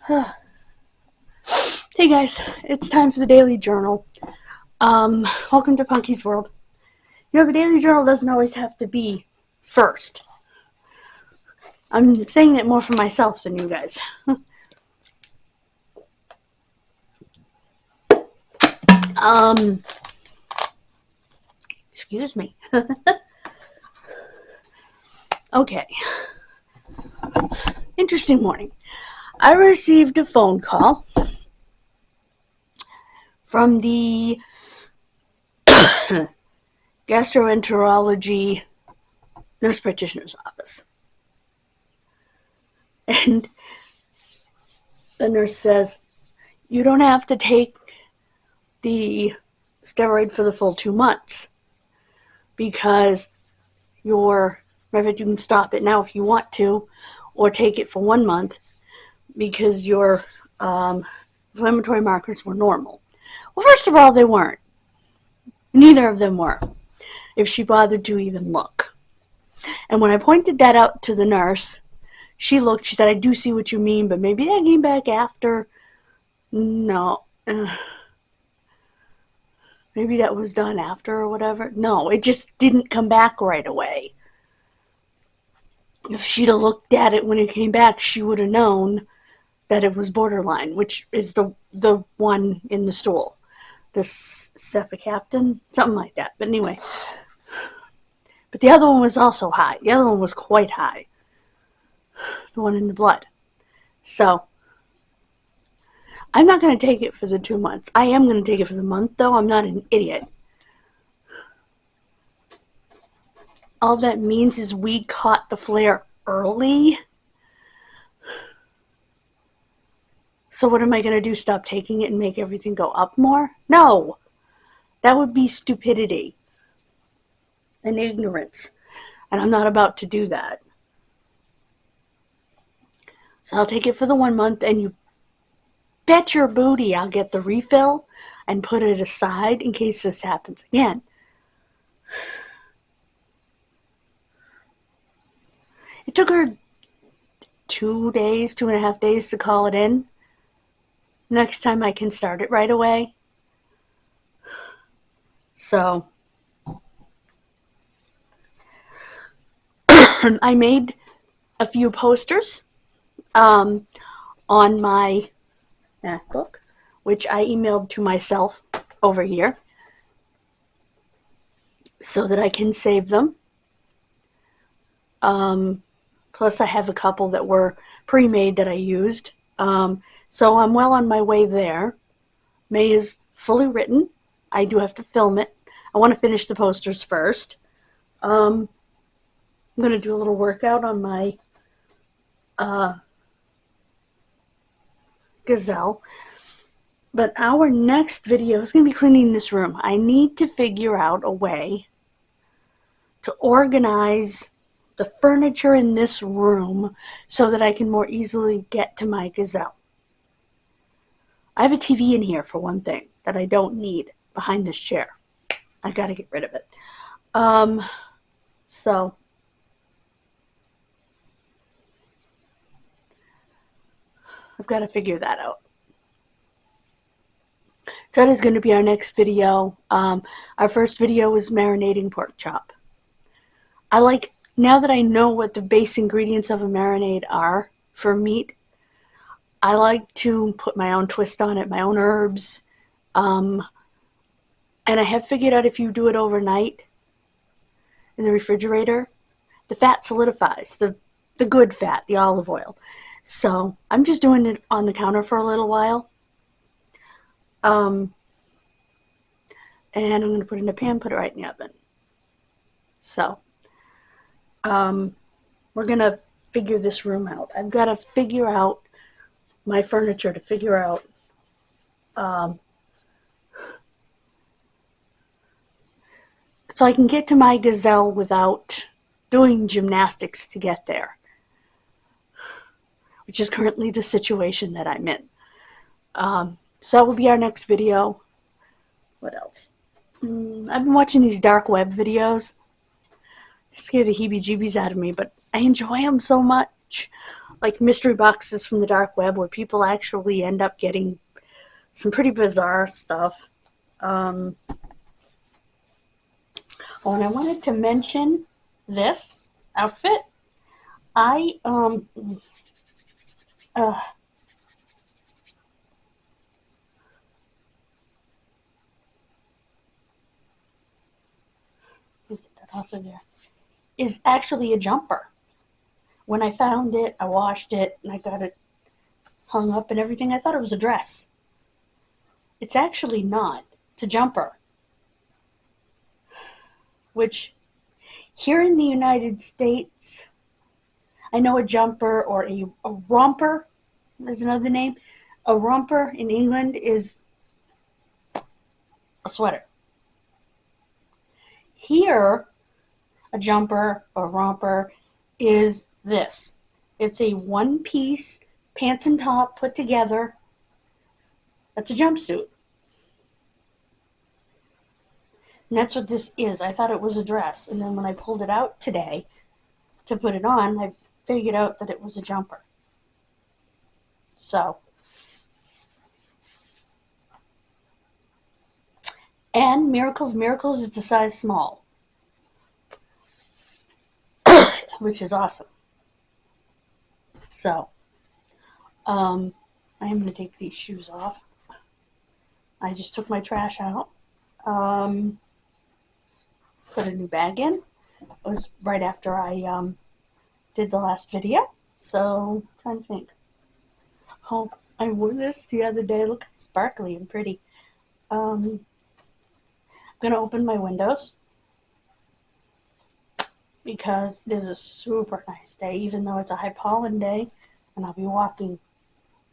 Hey guys, it's time for the Daily Journal. Welcome to Punky's World. You know, the Daily Journal doesn't always have to be first. I'm saying it more for myself than you guys. Excuse me. Okay. Interesting morning. I received a phone call from the gastroenterology nurse practitioner's office. And the nurse says, you don't have to take the steroid for the full 2 months because you can stop it now if you want to, or take it for 1 month because your inflammatory markers were normal. Well, first of all, they weren't. Neither of them were, if she bothered to even look. And when I pointed that out to the nurse, she looked, she said, I do see what you mean, but maybe that came back after. No. Maybe that was done after or whatever. No, it just didn't come back right away. If she'd have looked at it when it came back, she would have known that it was borderline, which is the one in the stool. This cefacaptan, something like that. But anyway. But the other one was also high. The other one was quite high. The one in the blood. So, I'm not going to take it for the 2 months. I am going to take it for the month, though. I'm not an idiot. All that means is we caught the flare early. So what am I going to do? Stop taking it and make everything go up more? No. That would be stupidity and ignorance. And I'm not about to do that. So I'll take it for the 1 month, and you bet your booty I'll get the refill and put it aside in case this happens again. It took her 2.5 days to call it in. Next time I can start it right away. So, I made a few posters on my MacBook, which I emailed to myself over here so that I can save them. Plus I have a couple that were pre-made that I used. So I'm well on my way there. May is fully written. I do have to film it. I want to finish the posters first. I'm going to do a little workout on my Gazelle. But our next video is going to be cleaning this room. I need to figure out a way to organize the furniture in this room so that I can more easily get to my Gazelle. I have a TV in here, for one thing, that I don't need behind this chair. I got to get rid of it. So I've got to figure that out. So that is going to be our next video. Our first video was marinating pork chop. Now that I know what the base ingredients of a marinade are for meat, I like to put my own twist on it, my own herbs. And I have figured out if you do it overnight in the refrigerator, the fat solidifies, the good fat, the olive oil. So I'm just doing it on the counter for a little while. And I'm going to put it in a pan, put it right in the oven. So, we're going to figure this room out. I've got to figure out my furniture to figure out so I can get to my Gazelle without doing gymnastics to get there, which is currently the situation that I'm in. So that will be our next video. What else? I've been watching these dark web videos. They scare the heebie-jeebies out of me, but I enjoy them so much. like mystery boxes from the dark web where people actually end up getting some pretty bizarre stuff. Oh, and I wanted to mention this outfit. I uh, get that off of there. Is actually a jumper. When I found it, I washed it and I got it hung up and everything. I thought it was a dress. It's actually not. It's a jumper. Which, here in the United States, I know a jumper or a romper is another name. A romper in England is a sweater. Here, a jumper or romper is this. It's a one-piece pants and top put together. That's a jumpsuit. And that's what this is. I thought it was a dress. And then when I pulled it out today to put it on, I figured out that it was a jumper. So. And miracle of miracles, it's a size small. Which is awesome. So. I am going to take these shoes off. I just took my trash out. Put a new bag in. It was right after I did the last video. So, I'm trying to think. Oh, I wore this the other day. Look sparkly and pretty. I'm going to open my windows because it is a super nice day, even though it's a high pollen day and I'll be walking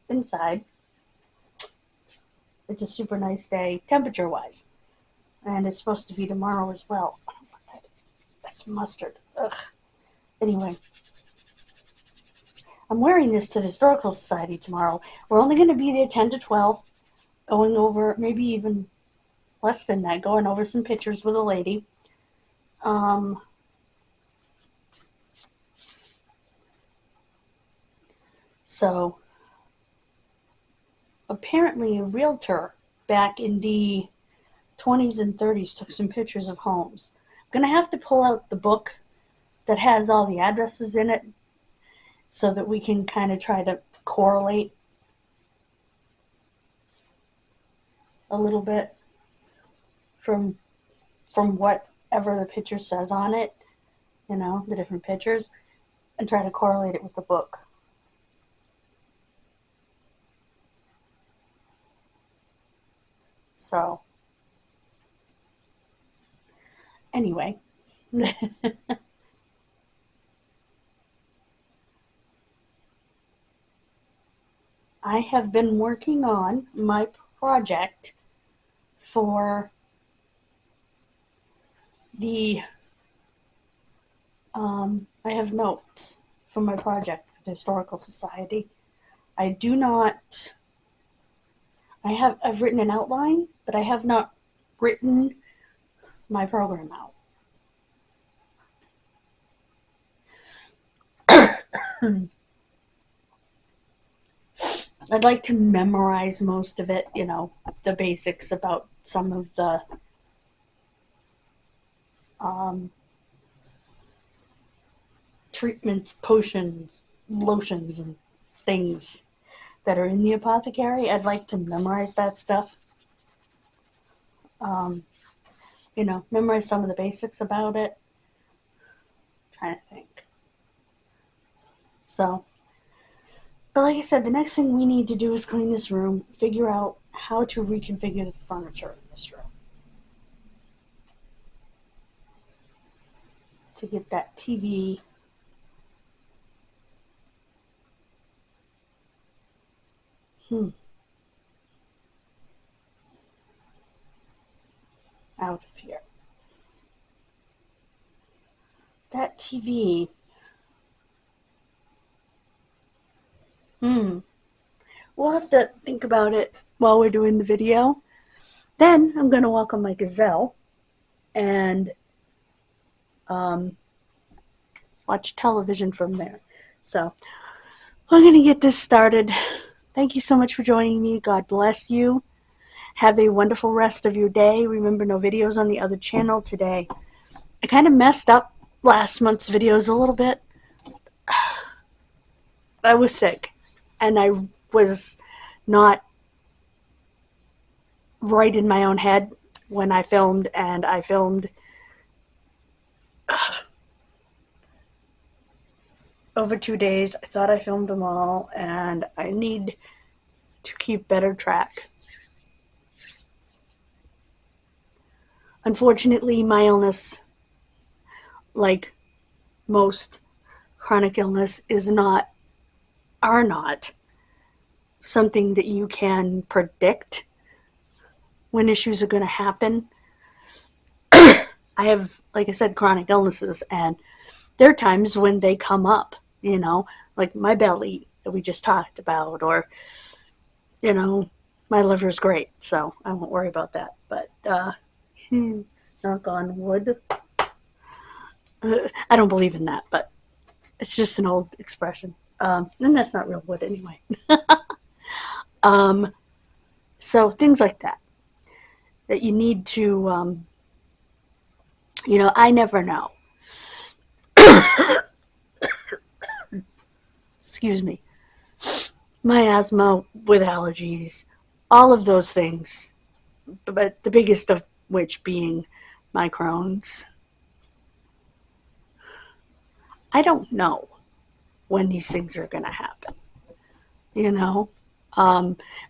inside. It's a super nice day temperature-wise. And it's supposed to be tomorrow as well. That's mustard. Ugh. Anyway. I'm wearing this to the Historical Society tomorrow. We're only going to be there 10 to 12. Going over, maybe even less than that. Going over some pictures with a lady. So, apparently a realtor back in the 20s and 30s took some pictures of homes. I'm going to have to pull out the book that has all the addresses in it so that we can kind of try to correlate a little bit from whatever the picture says on it, you know, the different pictures, and try to correlate it with the book. So, anyway. I have been working on my project for the, I have notes for my project for the Historical Society. I've written an outline, but I have not written my program out. I'd like to memorize most of it, you know, the basics about some of the treatments, potions, lotions, and things that are in the apothecary. I'd like to memorize that stuff. You know, memorize some of the basics about it. I'm trying to think. So, but like I said, the next thing we need to do is clean this room, figure out how to reconfigure the furniture in this room to get that TV out of here. That TV. We'll have to think about it while we're doing the video. Then I'm going to walk on my gazelle and watch television from there. So We're going to get this started. Thank you so much for joining me. God bless you. Have a wonderful rest of your day. Remember, no videos on the other channel today. I kind of messed up last month's videos a little bit. I was sick, and I was not right in my own head when I filmed, and I filmed over 2 days. I thought I filmed them all, and I need to keep better track. Unfortunately, my illness, like most chronic illness, are not something that you can predict when issues are going to happen. I have, like I said, chronic illnesses, and there are times when they come up, like my belly that we just talked about, or, my liver's great, so I won't worry about that. But, knock on wood. I don't believe in that, but it's just an old expression. And that's not real wood anyway. So things like that you need to, I never know. Excuse me. My asthma with allergies, all of those things, but the biggest of which being my Crohn's. I don't know when these things are going to happen,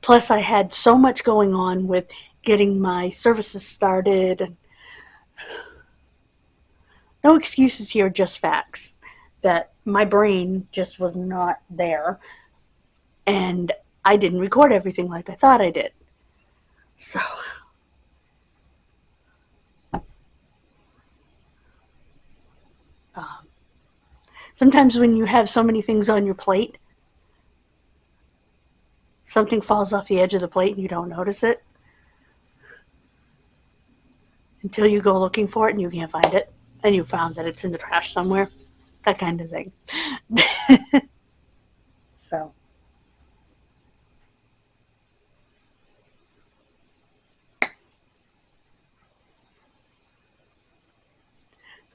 Plus, I had so much going on with getting my services started. And no excuses here, just facts. That my brain just was not there, and I didn't record everything like I thought I did. So, sometimes when you have so many things on your plate, something falls off the edge of the plate and you don't notice it until you go looking for it and you can't find it, and you found that it's in the trash somewhere. That kind of thing. So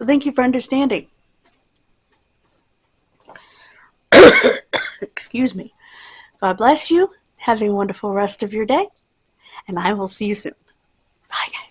thank you for understanding. Excuse me. God bless you. Have a wonderful rest of your day, and I will see you soon. Bye, guys.